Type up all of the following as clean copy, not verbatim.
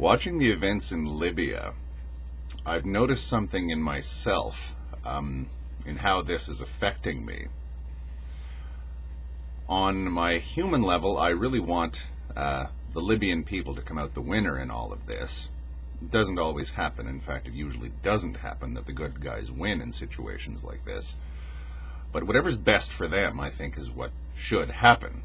Watching the events in Libya, I've noticed something in myself, in how this is affecting me. On my human level, I really want the Libyan people to come out the winner in all of this. It doesn't always happen. In fact, it usually doesn't happen that the good guys win in situations like this. But whatever's best for them, I think, is what should happen.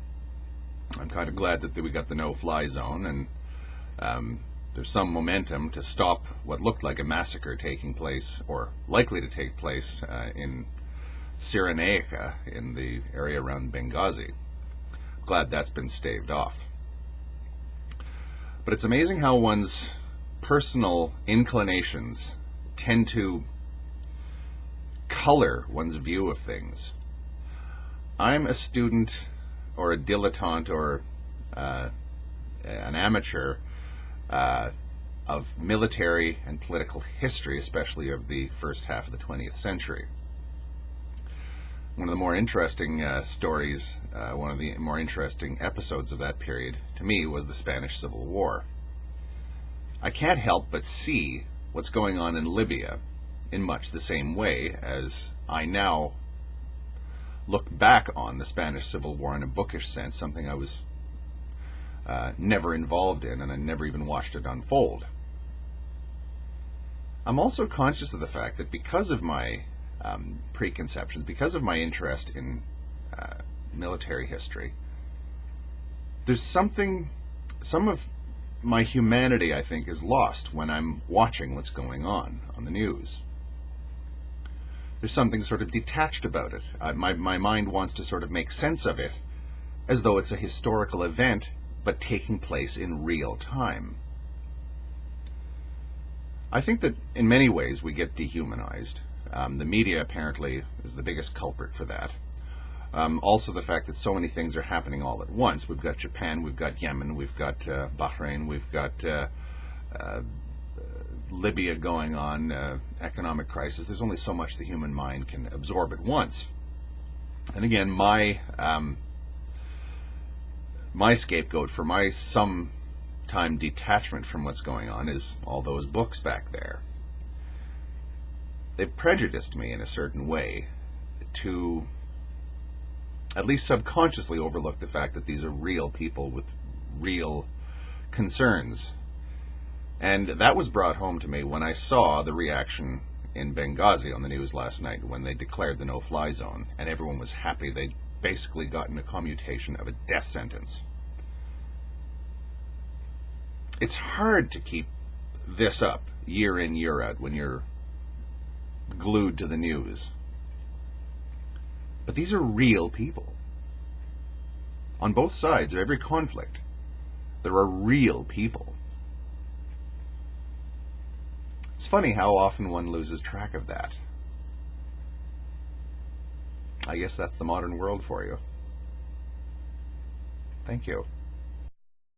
I'm kind of glad that we got the no-fly zone, and there's some momentum to stop what looked like a massacre taking place, or likely to take place, in Cyrenaica, in the area around Benghazi. Glad that's been staved off. But it's amazing how one's personal inclinations tend to color one's view of things. I'm a student, or a dilettante, or an amateur of military and political history, especially of the first half of the 20th century. One of the more interesting stories, one of the more interesting episodes of that period, to me, was the Spanish Civil War. I can't help but see what's going on in Libya in much the same way as I now look back on the Spanish Civil War in a bookish sense, something I was never involved in, and I never even watched it unfold. I'm also conscious of the fact that because of my preconceptions, because of my interest in military history, there's some of my humanity, I think, is lost when I'm watching what's going on the news. There's something sort of detached about it. My mind wants to sort of make sense of it as though it's a historical event, but taking place in real time. I think that in many ways we get dehumanized. The media apparently is the biggest culprit for that. Also the fact that so many things are happening all at once. We've got Japan, we've got Yemen, we've got Bahrain, we've got Libya going on, economic crisis. There's only so much the human mind can absorb at once. And again, my scapegoat for my sometime detachment from what's going on is all those books back there. They've prejudiced me in a certain way to at least subconsciously overlook the fact that these are real people with real concerns. And that was brought home to me when I saw the reaction in Benghazi on the news last night when they declared the no-fly zone, and everyone was happy they'd basically gotten a commutation of a death sentence. It's hard to keep this up year in, year out when you're glued to the news. But these are real people. On both sides of every conflict, there are real people. It's funny how often one loses track of that. I guess that's the modern world for you. Thank you.